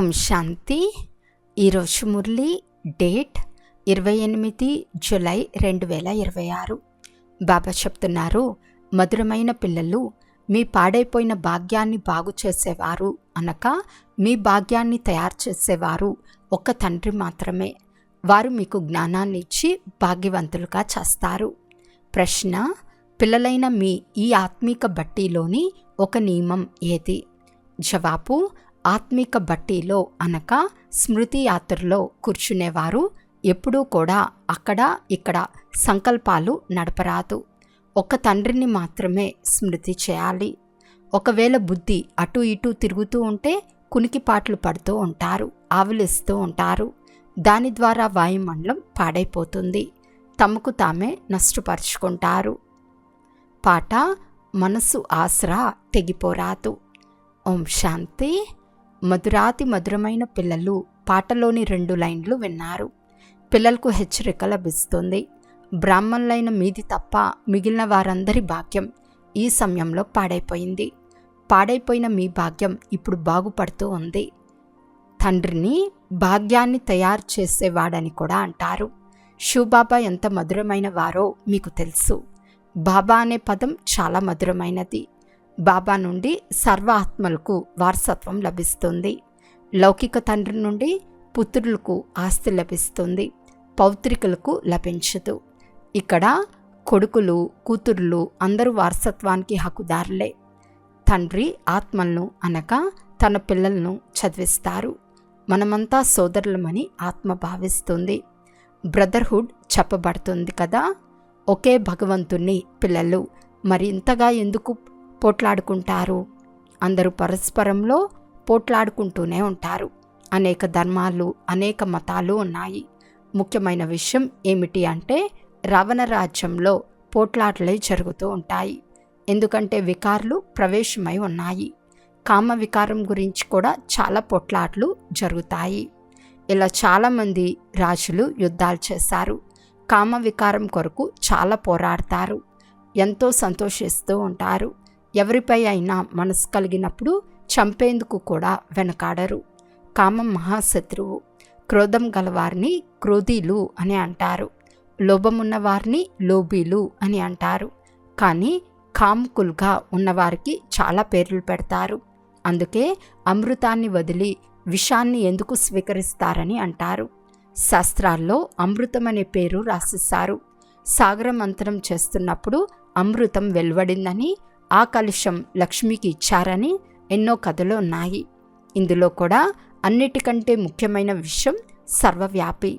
ఓం శాంతి. ఈరోజు Murali date 28 July 2026. బాబా చెప్తున్నారు, మధురమైన పిల్లలు, మీ పాడైపోయిన భాగ్యాన్ని బాగు చేసేవారు అనక మీ భాగ్యాన్ని తయారు చేసేవారు ఒక్క తండ్రి మాత్రమే. వారు మీకు జ్ఞానాన్ని ఇచ్చి భాగ్యవంతులుగా చేస్తారు. ప్రశ్న: పిల్లలైన మీ ఈ ఆత్మీక బట్టీలోని ఒక నియమం ఏది? జవాబు: ఆత్మిక బట్టీలో అనగా స్మృతి యాత్రలో కూర్చునేవారు ఎప్పుడూ కూడా అక్కడ ఇక్కడ సంకల్పాలు నడపరాదు. ఒక తండ్రిని మాత్రమే స్మృతి చేయాలి. ఒకవేళ బుద్ధి అటు ఇటు తిరుగుతూ ఉంటే కునికిపాట్లు పడుతూ ఉంటారు, ఆవులిస్తూ ఉంటారు. దాని ద్వారా వాయుమండలం పాడైపోతుంది, తమకు తామే నష్టపరుచుకుంటారు. పాట: మనసు ఆసరా తెగిపోరాదు. ఓం శాంతి. మధురాతి మధురమైన పిల్లలు పాటలోని 2 లైన్లు విన్నారు. పిల్లలకు హెచ్చరిక లభిస్తుంది. బ్రాహ్మణులైన మీది తప్ప మిగిలిన వారందరి భాగ్యం ఈ సమయంలో పాడైపోయింది. పాడైపోయిన మీ భాగ్యం ఇప్పుడు బాగుపడుతూ ఉంది. తండ్రిని భాగ్యాన్ని తయారు చేసేవాడని కూడా అంటారు. శివబాబా ఎంత మధురమైన వారో మీకు తెలుసు. బాబా అనే పదం చాలా మధురమైనది. బాబా నుండి సర్వ ఆత్మలకు వారసత్వం లభిస్తుంది. లౌకిక తండ్రి నుండి పుత్రులకు ఆస్తి లభిస్తుంది, పౌత్రికలకు లభించదు. ఇక్కడ కొడుకులు కూతుర్లు అందరూ వారసత్వానికి హక్కుదారులే. తండ్రి ఆత్మలను అనగా తన పిల్లలను చదివిస్తారు. మనమంతా సోదరులమని ఆత్మ భావిస్తుంది. బ్రదర్హుడ్ చెప్పబడుతుంది కదా. ఒకే భగవంతుని పిల్లలు మరి ఇంతగా ఎందుకు పోట్లాడుకుంటారు? అందరూ పరస్పరంలో పోట్లాడుకుంటూనే ఉంటారు. అనేక ధర్మాలు, అనేక మతాలు ఉన్నాయి. ముఖ్యమైన విషయం ఏమిటి అంటే రావణ రాజ్యంలో పోట్లాటలే జరుగుతూ ఉంటాయి. ఎందుకంటే వికారాలు ప్రవేశమై ఉన్నాయి. కామ వికారం గురించి కూడా చాలా పోట్లాట్లు జరుగుతాయి. ఇలా చాలామంది రాజులు యుద్ధాలు చేశారు. కామ వికారం కొరకు చాలా పోరాడతారు, ఎంతో సంతోషిస్తూ ఉంటారు. ఎవరిపై అయినా మనసు కలిగినప్పుడు చంపేందుకు కూడా వెనకాడరు. కామం మహాశత్రువు. క్రోధం గలవారిని క్రోధీలు అని అంటారు. లోభమున్న వారిని లోబీలు అని అంటారు. కానీ కాముకులుగా ఉన్నవారికి చాలా పేర్లు పెడతారు. అందుకే అమృతాన్ని వదిలి విషాన్ని ఎందుకు స్వీకరిస్తారని అంటారు. శాస్త్రాల్లో అమృతం అనే పేరు రాసిస్తారు. సాగర మంథనం చేస్తున్నప్పుడు అమృతం వెలువడిందని, ఆ కలుషం లక్ష్మికి ఇచ్చారని ఎన్నో కథలు ఉన్నాయి. ఇందులో కూడా అన్నిటికంటే ముఖ్యమైన విషయం సర్వవ్యాపి.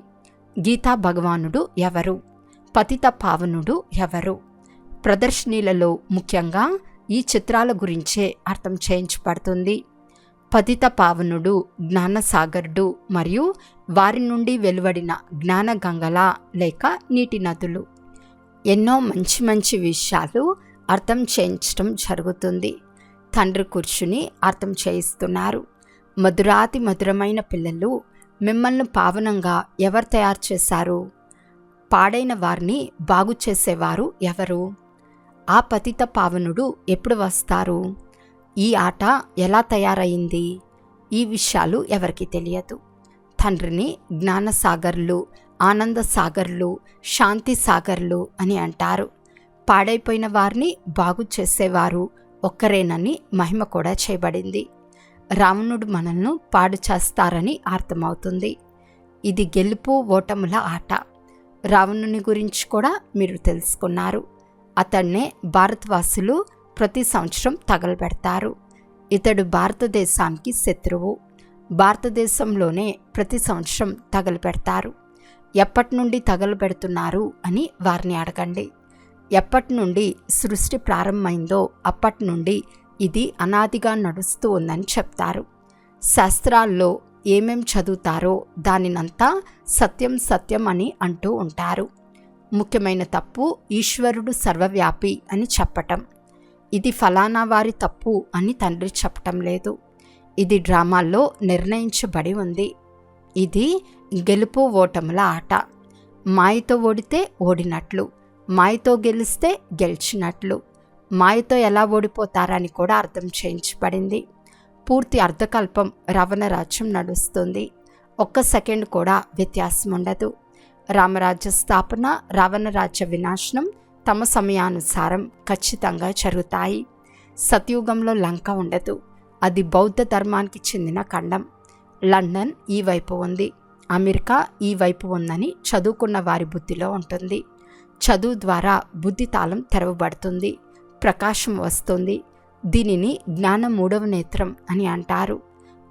గీతా భగవానుడు ఎవరు? పతిత పావనుడు ఎవరు? ప్రదర్శనీలలో ముఖ్యంగా ఈ చిత్రాల గురించే అర్థం చేయించబడుతుంది. పతిత పావనుడు జ్ఞానసాగరుడు మరియు వారి నుండి వెలువడిన జ్ఞానగంగల లేక నీటి నదులు. ఎన్నో మంచి మంచి విషయాలు అర్థం చేయించడం జరుగుతుంది. తండ్రి కూర్చుని అర్థం చేయిస్తున్నారు. మధురాతి మధురమైన పిల్లలు, మిమ్మల్ని పావనంగా ఎవరు తయారు చేశారు? పాడైన వారిని బాగు చేసేవారు ఎవరు? ఆ పతిత పావనుడు ఎప్పుడు వస్తారు? ఈ ఆట ఎలా తయారయింది? ఈ విషయాలు ఎవరికి తెలియదు. తండ్రిని జ్ఞానసాగర్లు, ఆనంద సాగర్లు, శాంతి సాగర్లు అని అంటారు. పాడైపోయిన వారిని బాగు చేసేవారు ఒక్కరేనని మహిమ కూడా చేయబడింది. రావణుడు మనల్ని పాడు చేస్తారని అర్థమవుతుంది. ఇది గెలుపు ఓటముల ఆట. రావణుని గురించి కూడా మీరు తెలుసుకున్నారు. అతన్నే భారతవాసులు ప్రతి సంవత్సరం తగలబెడతారు. ఇతడు భారతదేశానికి శత్రువు. భారతదేశంలోనే ప్రతి సంవత్సరం తగలబెడతారు. ఎప్పటి నుండి తగలబెడుతున్నారు అని వారిని అడగండి. ఎప్పటి నుండి సృష్టి ప్రారంభమైందో అప్పటి నుండి ఇది అనాదిగా నడుస్తూ ఉందని చెప్తారు. శాస్త్రాల్లో ఏమేం చదువుతారో దానినంతా సత్యం సత్యం అని అంటూ ఉంటారు. ముఖ్యమైన తప్పు ఈశ్వరుడు సర్వవ్యాపి అని చెప్పటం. ఇది ఫలానా వారి తప్పు అని తండ్రి చెప్పటం లేదు. ఇది డ్రామాల్లో నిర్ణయించబడి ఉంది. ఇది గెలుపు ఓటముల ఆట. మాయతో ఓడితే ఓడినట్లు, మాయతో గెలిస్తే గెలిచినట్లు. మాయతో ఎలా ఓడిపోతారని కూడా అర్థం చేయించబడింది. పూర్తి అర్ధకల్పం రావణ రాజ్యం నడుస్తుంది. ఒక్క సెకండ్ కూడా వ్యత్యాసం ఉండదు. రామరాజ్య స్థాపన, రావణ రాజ్య వినాశనం తమ సమయానుసారం ఖచ్చితంగా జరుగుతాయి. సత్యుగంలో లంక ఉండదు. అది బౌద్ధ ధర్మానికి చెందిన ఖండం. లండన్ ఈ వైపు ఉంది, అమెరికా ఈ వైపు ఉందని చదువుకున్న వారి బుద్ధిలో ఉంటుంది. చదువు ద్వారా బుద్ధి తాళం తెరవబడుతుంది, ప్రకాశం వస్తుంది. దీనిని జ్ఞానం మూడవ నేత్రం అని అంటారు.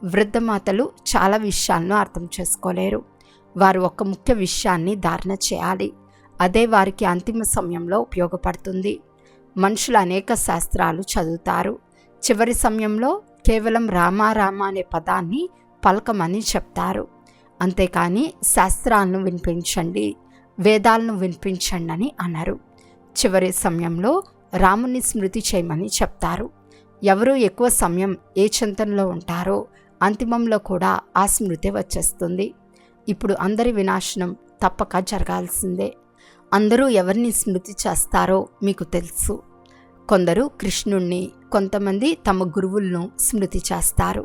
వృద్ధమాతలు చాలా విషయాలను అర్థం చేసుకోలేరు. వారు ఒక ముఖ్య విషయాన్ని ధారణ చేయాలి. అదే వారికి అంతిమ సమయంలో ఉపయోగపడుతుంది. మనుషులు అనేక శాస్త్రాలు చదువుతారు. చివరి సమయంలో కేవలం రామారామ అనే పదాన్ని పలకమని చెప్తారు. అంతేకాని శాస్త్రాలను వినిపించండి, వేదాలను వినిపించండి అని అనరు. చివరి సమయంలో రాముని స్మృతి చేయమని చెప్తారు. ఎవరు ఎక్కువ సమయం ఏ చింతనలో ఉంటారో అంతిమంలో కూడా ఆ స్మృతి వచ్చేస్తుంది. ఇప్పుడు అందరి వినాశనం తప్పక జరగాల్సిందే. అందరూ ఎవరిని స్మృతి చేస్తారో మీకు తెలుసు. కొందరు కృష్ణుణ్ణి, కొంతమంది తమ గురువులను స్మృతి చేస్తారు.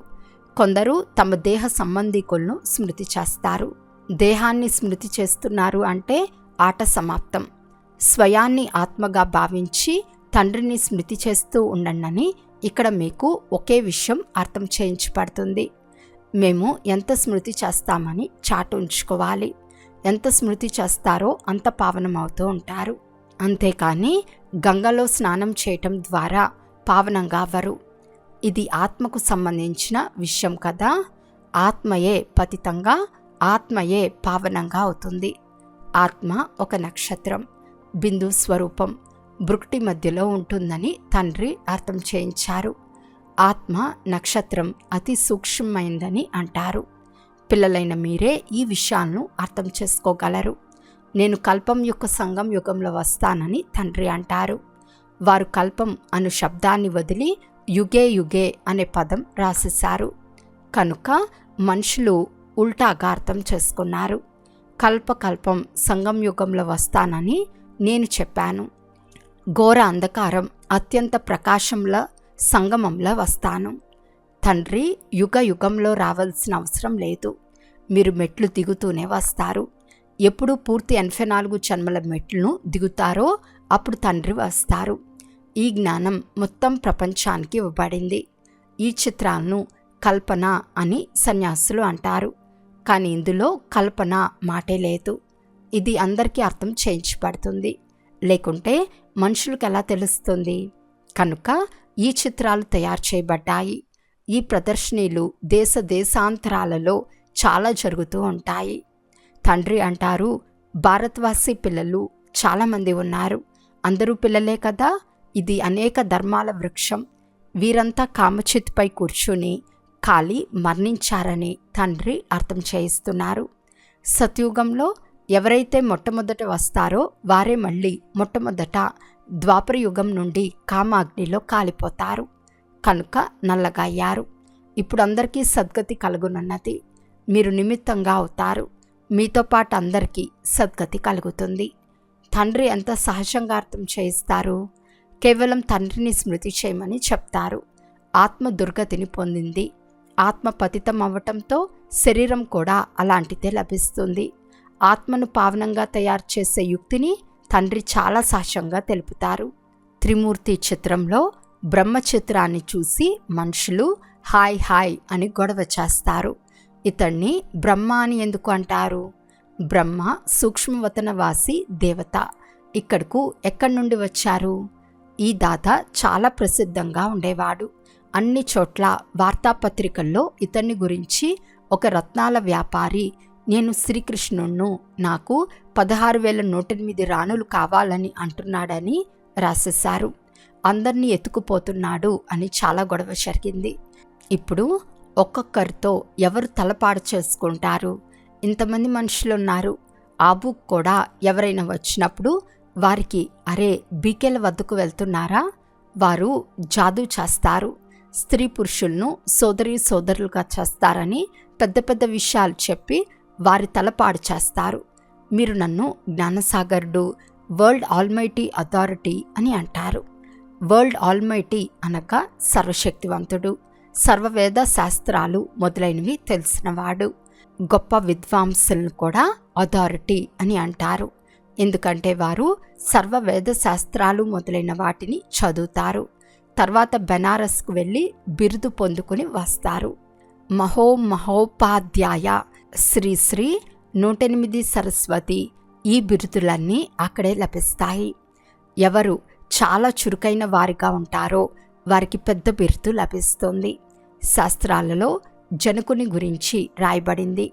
కొందరు తమ దేహ సంబంధికులను స్మృతి చేస్తారు. దేహాన్ని స్మృతి చేస్తున్నారు అంటే ఆట సమాప్తం. స్వయాన్ని ఆత్మగా భావించి తండ్రిని స్మృతి చేస్తూ ఉండండి. ఇక్కడ మీకు ఒకే విషయం అర్థం చేయించబడుతుంది. మేము ఎంత స్మృతి చేస్తామని చాటు ఉంచుకోవాలి. ఎంత స్మృతి చేస్తారో అంత పావనమవుతూ ఉంటారు. అంతేకాని గంగలో స్నానం చేయటం ద్వారా పావనంగా అవ్వరు. ఇది ఆత్మకు సంబంధించిన విషయం కదా. ఆత్మయే పతితంగా, ఆత్మయే పావనంగా అవుతుంది. ఆత్మ ఒక నక్షత్రం, బిందు స్వరూపం, భృకుటి మధ్యలో ఉంటుందని తండ్రి అర్థం చేయించారు. ఆత్మ నక్షత్రం అతి సూక్ష్మమైందని అంటారు. పిల్లలైన మీరే ఈ విషయాలను అర్థం చేసుకోగలరు. నేను కల్పం యొక్క సంగం యుగంలో వస్తానని తండ్రి అంటారు. వారు కల్పం అను శబ్దాన్ని వదిలి యుగే యుగే అనే పదం రాసేశారు. కనుక మనుషులు ఉల్టాగా అర్థం చేసుకున్నారు. కల్పకల్పం సంగం యుగంలో వస్తానని నేను చెప్పాను. ఘోర అంధకారం అత్యంత ప్రకాశంలో సంగమంలో వస్తాను. తండ్రి యుగ యుగంలో రావాల్సిన అవసరం లేదు. మీరు మెట్లు దిగుతూనే వస్తారు. ఎప్పుడు పూర్తి 84 జన్మల మెట్లను దిగుతారో అప్పుడు తండ్రి వస్తారు. ఈ జ్ఞానం మొత్తం ప్రపంచానికి ఇవ్వబడింది. ఈ చిత్రాలను కల్పన అని సన్యాసులు అంటారు. కానీ ఇందులో కల్పన మాటే లేదు. ఇది అందరికీ అర్థం చేయించబడుతుంది. లేకుంటే మనుషులకు ఎలా తెలుస్తుంది? కనుక ఈ చిత్రాలు తయారు చేయబడ్డాయి. ఈ ప్రదర్శనలు దేశ దేశాంతరాలలో చాలా జరుగుతూ ఉంటాయి. తండ్రి అంటారు, భారతవాసి పిల్లలు చాలామంది ఉన్నారు. అందరూ పిల్లలే కదా. ఇది అనేక ధర్మాల వృక్షం. వీరంతా కామచిత్పై కూర్చుని కాలి మరణించారని తండ్రి అర్థం చేయిస్తున్నారు. సత్యుగంలో ఎవరైతే మొట్టమొదట వస్తారో వారే మళ్ళీ మొట్టమొదట ద్వాపర యుగం నుండి కామాగ్నిలో కాలిపోతారు. కనుక నల్లగా అయ్యారు. ఇప్పుడు అందరికీ సద్గతి కలుగునున్నది. మీరు నిమిత్తంగా అవుతారు. మీతో పాటు అందరికీ సద్గతి కలుగుతుంది. తండ్రి ఎంత సహజంగా అర్థం చేయిస్తారు. కేవలం తండ్రిని స్మృతి చేయమని చెప్తారు. ఆత్మ దుర్గతిని పొందింది. ఆత్మ పతితం అవ్వటంతో శరీరం కూడా అలాంటిదే లభిస్తుంది. ఆత్మను పావనంగా తయారు చేసే యుక్తిని తండ్రి చాలా సహజంగా తెలుపుతారు. త్రిమూర్తి చిత్రంలో బ్రహ్మ చిత్రాన్ని చూసి మనుషులు హాయ్ హాయ్ అని గొడవ చేస్తారు. ఇతన్ని బ్రహ్మ అని ఎందుకు అంటారు? బ్రహ్మ సూక్ష్మవతనవాసి దేవత. ఇక్కడకు ఎక్కడి నుండి వచ్చారు? ఈ దాత చాలా ప్రసిద్ధంగా ఉండేవాడు. అన్ని చోట్ల వార్తాపత్రికల్లో ఇతన్ని గురించి ఒక రత్నాల వ్యాపారి, నేను శ్రీకృష్ణుణ్ణు, నాకు 16,108 రాణులు కావాలని అంటున్నాడని రాసేశారు. అందరినీ ఎత్తుకుపోతున్నాడు అని చాలా గొడవ జరిగింది. ఇప్పుడు ఒక్కొక్కరితో ఎవరు తలపాడు చేసుకుంటారు? ఇంతమంది మనుషులున్నారు. ఆ బుక్ కూడా ఎవరైనా వచ్చినప్పుడు వారికి అరే బీకేల వద్దకు వెళ్తున్నారా? వారు జాదూ చేస్తారు. స్త్రీ పురుషులను సోదరులుగా చేస్తారని పెద్ద పెద్ద విషయాలు చెప్పి వారి తలపాడు చేస్తారు. మీరు నన్ను జ్ఞానసాగరుడు, వరల్డ్ ఆల్మైటీ అథారిటీ అని అంటారు. వరల్డ్ ఆల్మైటీ అనగా సర్వశక్తివంతుడు, సర్వవేద శాస్త్రాలు మొదలైనవి తెలిసినవాడు. గొప్ప విద్వాంసులను కూడా అథారిటీ అని అంటారు. ఎందుకంటే వారు సర్వవేద శాస్త్రాలు మొదలైన వాటిని చదువుతారు. తర్వాత బెనారస్కు వెళ్ళి బిరుదు పొందుకుని వస్తారు. మహోపాధ్యాయ శ్రీ శ్రీ 108 సరస్వతి ఈ బిరుదులన్నీ అక్కడే లభిస్తాయి. ఎవరు చాలా చురుకైన వారిగా ఉంటారో వారికి పెద్ద బిరుదు లభిస్తుంది. శాస్త్రాలలో జనకుని గురించి రాయబడింది.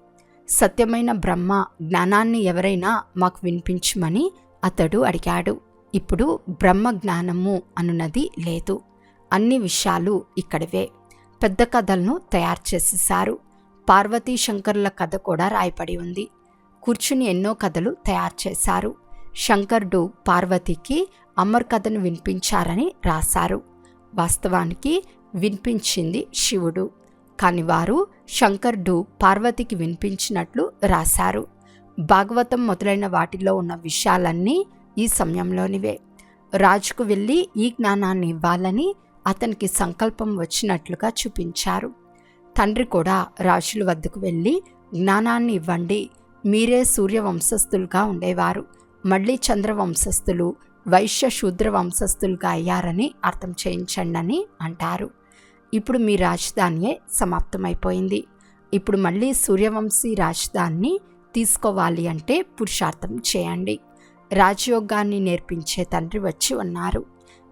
సత్యమైన బ్రహ్మ జ్ఞానాన్ని ఎవరైనా మాకు వినిపించమని అతడు అడిగాడు. ఇప్పుడు బ్రహ్మ జ్ఞానము అనున్నది లేదు. అన్ని విషయాలు ఇక్కడివే. పెద్ద కథలను తయారు చేసేశారు. పార్వతీ శంకరుల కథ కూడా రాయబడి ఉంది. కూర్చుని ఎన్నో కథలు తయారు చేశారు. శంకరుడు పార్వతికి అమర్ కథను వినిపించారని రాశారు. వాస్తవానికి వినిపించింది శివుడు, కాని వారు శంకరుడు పార్వతికి వినిపించినట్లు రాశారు. భాగవతం మొదలైన వాటిలో ఉన్న విషయాలన్నీ ఈ సమయంలోనివే. రాజుకు వెళ్ళి ఈ జ్ఞానాన్ని ఇవ్వాలని అతనికి సంకల్పం వచ్చినట్లుగా చూపించారు. తండ్రి కూడా రాజుల వద్దకు వెళ్ళి జ్ఞానాన్ని ఇవ్వండి, మీరే సూర్యవంశస్థులుగా ఉండేవారు, మళ్ళీ చంద్రవంశస్థులు, వైశ్య శూద్ర వంశస్థులుగా అయ్యారని అర్థం చేయించండి అని అంటారు. ఇప్పుడు మీ రాజధానియే సమాప్తమైపోయింది. ఇప్పుడు మళ్ళీ సూర్యవంశీ రాజధానిని తీసుకోవాలి అంటే పురుషార్థం చేయండి. రాజయోగాన్ని నేర్పించే తండ్రి వచ్చి ఉన్నారు.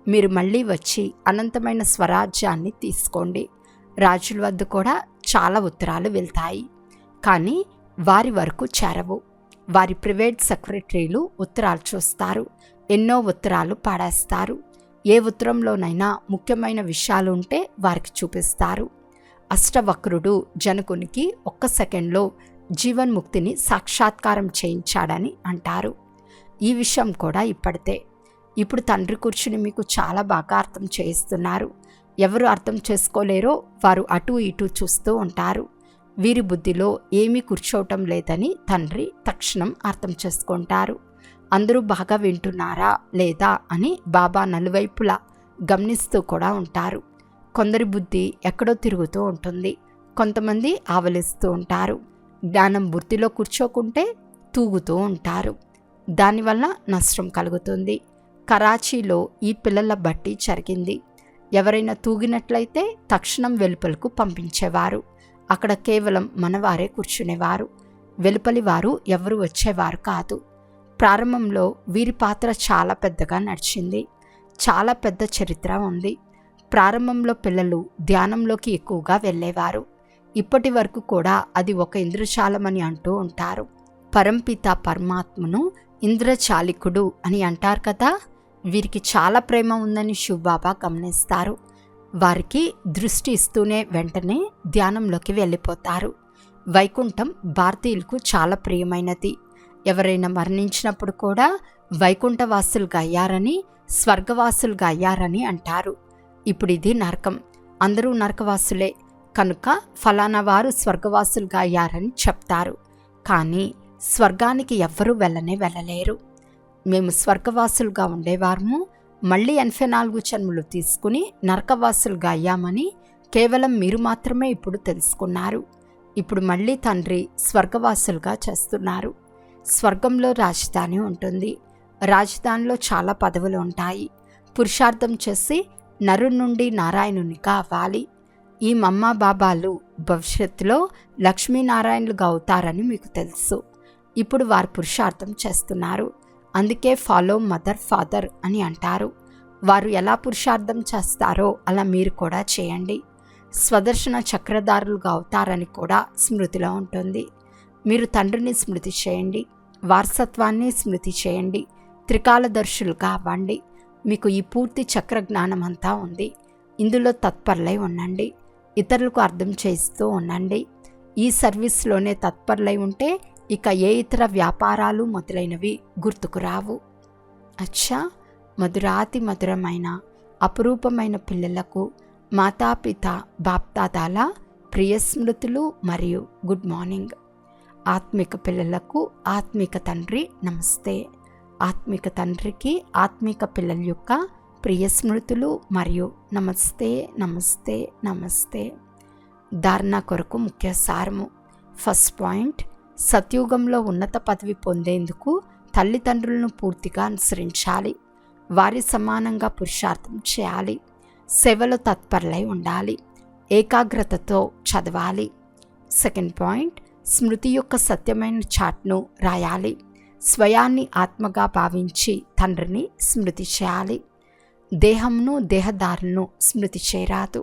మీరు మళ్ళీ వచ్చి అనంతమైన స్వరాజ్యాన్ని తీసుకోండి. రాజుల వద్ద కూడా చాలా ఉత్తరాలు వెళ్తాయి, కానీ వారి వరకు చేరవు. వారి ప్రైవేట్ సెక్రటరీలు ఉత్తరాలు చూస్తారు, ఎన్నో ఉత్తరాలు పాడేస్తారు. ఏ ఉత్తరంలోనైనా ముఖ్యమైన విషయాలు ఉంటే వారికి చూపిస్తారు. అష్టవక్రుడు జనకునికి 1 సెకండ్లో జీవన్ముక్తిని సాక్షాత్కారం చేయించాడని అంటారు. ఈ విషయం కూడా ఇప్పటితే. ఇప్పుడు తండ్రి కూర్చుని మీకు చాలా బాగా అర్థం చేయిస్తున్నారు. ఎవరు అర్థం చేసుకోలేరో వారు అటు ఇటు చూస్తూ ఉంటారు. వీరి బుద్ధిలో ఏమీ కూర్చోవటం లేదని తండ్రి తక్షణం అర్థం చేసుకుంటారు. అందరూ బాగా వింటున్నారా లేదా అని బాబా నలువైపులా గమనిస్తూ కూడా ఉంటారు. కొందరి బుద్ధి ఎక్కడో తిరుగుతూ ఉంటుంది, కొంతమంది ఆవలిస్తూ ఉంటారు. జ్ఞానం బుద్ధిలో కూర్చోకుంటే తూగుతూ ఉంటారు. దానివల్ల నష్టం కలుగుతుంది. కరాచీలో ఈ పిల్లల బట్టి జరిగింది. ఎవరైనా తూగినట్లయితే తక్షణం వెలుపలకు పంపించేవారు. అక్కడ కేవలం మనవారే కూర్చునేవారు. వెలుపలి వారు ఎవరు వచ్చేవారు కాదు. ప్రారంభంలో వీరి పాత్ర చాలా పెద్దగా నడిచింది. చాలా పెద్ద చరిత్ర ఉంది. ప్రారంభంలో పిల్లలు ధ్యానంలోకి ఎక్కువగా వెళ్ళేవారు. ఇప్పటి వరకు కూడా అది ఒక ఇంద్రజాలమని అంటూ ఉంటారు. పరంపిత పరమాత్మను ఇంద్రచాలికుడు అని అంటారు కదా. వీరికి చాలా ప్రేమ ఉందని శివబాబా గమనిస్తారు. వారికి దృష్టి ఇస్తూనే వెంటనే ధ్యానంలోకి వెళ్ళిపోతారు. వైకుంఠం భారతీయులకు చాలా ప్రియమైనది. ఎవరైనా మరణించినప్పుడు కూడా వైకుంఠవాసులుగా అయ్యారని, స్వర్గవాసులుగా అయ్యారని అంటారు. ఇప్పుడు ఇది నరకం, అందరూ నరకవాసులే కనుక ఫలానా వారు స్వర్గవాసులుగా అయ్యారని చెప్తారు. కానీ స్వర్గానికి ఎవ్వరూ వెళ్ళలేరు. మేము స్వర్గవాసులుగా ఉండేవారము, మళ్ళీ 84 జన్మలు తీసుకుని నరకవాసులుగా అయ్యామని కేవలం మీరు మాత్రమే ఇప్పుడు తెలుసుకున్నారు. ఇప్పుడు మళ్ళీ తండ్రి స్వర్గవాసులుగా చేస్తున్నారు. స్వర్గంలో రాజధాని ఉంటుంది. రాజధానిలో చాలా పదవులు ఉంటాయి. పురుషార్థం చేసి నరు నుండి నారాయణునిగా అవ్వాలి. ఈ మమ్మా బాబాలు భవిష్యత్తులో లక్ష్మీనారాయణులుగా అవుతారని మీకు తెలుసు. ఇప్పుడు వారు పురుషార్థం చేస్తున్నారు. అందుకే ఫాలో మదర్ ఫాదర్ అని అంటారు. వారు ఎలా పురుషార్థం చేస్తారో అలా మీరు కూడా చేయండి. స్వదర్శన చక్రధారులుగా అవుతారని కూడా స్మృతిలో ఉంటుంది. మీరు తండ్రిని స్మృతి చేయండి, వారసత్వాన్ని స్మృతి చేయండి, త్రికాలదర్శులుగా అవ్వండి. మీకు ఈ పూర్తి చక్ర జ్ఞానం అంతా ఉంది. ఇందులో తత్పరులై ఉండండి. ఇతరులకు అర్థం చేస్తూ ఉండండి. ఈ సర్వీస్లోనే తత్పరులై ఉంటే ఇక ఏ ఇతర వ్యాపారాలు మొదలైనవి గుర్తుకు రావు. అచ్చా, మధురాతి మధురమైన అపురూపమైన పిల్లలకు మాతాపిత బాప్దాదాల ప్రియ స్మృతులు మరియు గుడ్ మార్నింగ్. ఆత్మిక పిల్లలకు ఆత్మిక తండ్రి నమస్తే. ఆత్మిక తండ్రికి ఆత్మిక పిల్లల యొక్క ప్రియ స్మృతులు మరియు నమస్తే నమస్తే నమస్తే. ధారణ కొరకు ముఖ్య సారము. ఫస్ట్ పాయింట్, సత్యుగంలో ఉన్నత పదవి పొందేందుకు తల్లిదండ్రులను పూర్తిగా అనుసరించాలి. వారి సమానంగా పురుషార్థం చేయాలి. సేవలో తత్పరులై ఉండాలి. ఏకాగ్రతతో చదవాలి. సెకండ్ పాయింట్, స్మృతి యొక్క సత్యమైన చాట్ను రాయాలి. స్వయాన్ని ఆత్మగా భావించి తండ్రిని స్మృతి చేయాలి. దేహంను దేహదారులను స్మృతి చేయరాదు.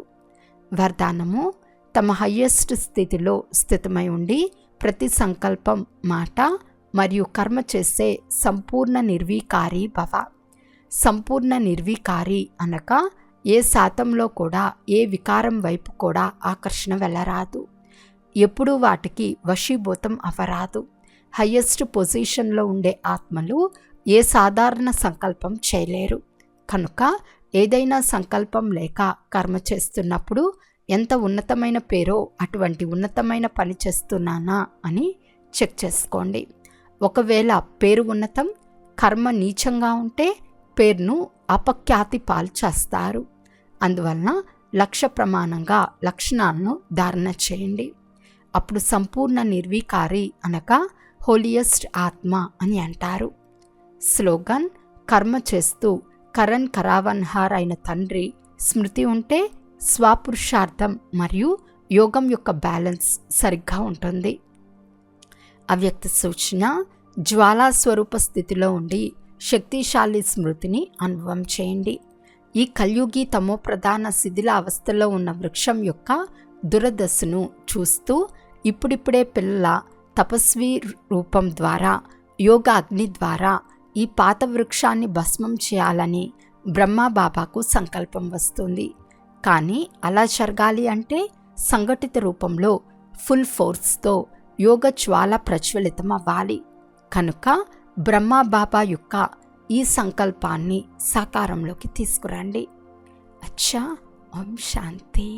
వరదానము, తమ హయ్యెస్ట్ స్థితిలో స్థితమై ఉండి ప్రతి సంకల్పం, మాట మరియు కర్మ చేసే సంపూర్ణ నిర్వీకారి భవ. సంపూర్ణ నిర్వీకారి అనగా ఏ శాతంలో కూడా ఏ వికారం వైపు కూడా ఆకర్షణ వెళ్ళరాదు. ఎప్పుడూ వాటికి వశీభూతం అవ్వరాదు. హయ్యెస్ట్ పొజిషన్లో ఉండే ఆత్మలు ఏ సాధారణ సంకల్పం చేయలేరు. కనుక ఏదైనా సంకల్పం లేక కర్మ చేస్తున్నప్పుడు ఎంత ఉన్నతమైన పేరో అటువంటి ఉన్నతమైన పని చేస్తున్నానా అని చెక్ చేసుకోండి. ఒకవేళ పేరు ఉన్నతం, కర్మ నీచంగా ఉంటే పేరును అపఖ్యాతి పాలు చేస్తారు. అందువలన లక్ష్య ప్రమాణంగా లక్షణాలను ధారణ చేయండి. అప్పుడు సంపూర్ణ నిర్వీకారి అనగా హోలియెస్ట్ ఆత్మ అని అంటారు. స్లోగన్, కర్మ చేస్తూ కరణ్ కరావన్హార్ అయిన తండ్రి స్మృతి ఉంటే స్వపురుషార్థం మరియు యోగం యొక్క బ్యాలెన్స్ సరిగ్గా ఉంటుంది. అవ్యక్త సూచన, జ్వాలా స్వరూప స్థితిలో ఉండి శక్తిశాలి స్మృతిని అనుభవం చేయండి. ఈ కలియుగి తమో ప్రధాన శిథిల అవస్థలో ఉన్న వృక్షం యొక్క దురదశను చూస్తూ ఇప్పుడిప్పుడే పిల్లల తపస్వీ రూపం ద్వారా, యోగ అగ్ని ద్వారా ఈ పాత వృక్షాన్ని భస్మం చేయాలని బ్రహ్మబాబాకు సంకల్పం వస్తుంది. కానీ అలా జరగాలి అంటే సంఘటిత రూపంలో ఫుల్ ఫోర్స్తో యోగ జ్వాల ప్రజ్వలితం అవ్వాలి. కనుక బ్రహ్మబాబా యొక్క ఈ సంకల్పాన్ని సాకారంలోకి తీసుకురండి. అచ్చా, ఓం శాంతి.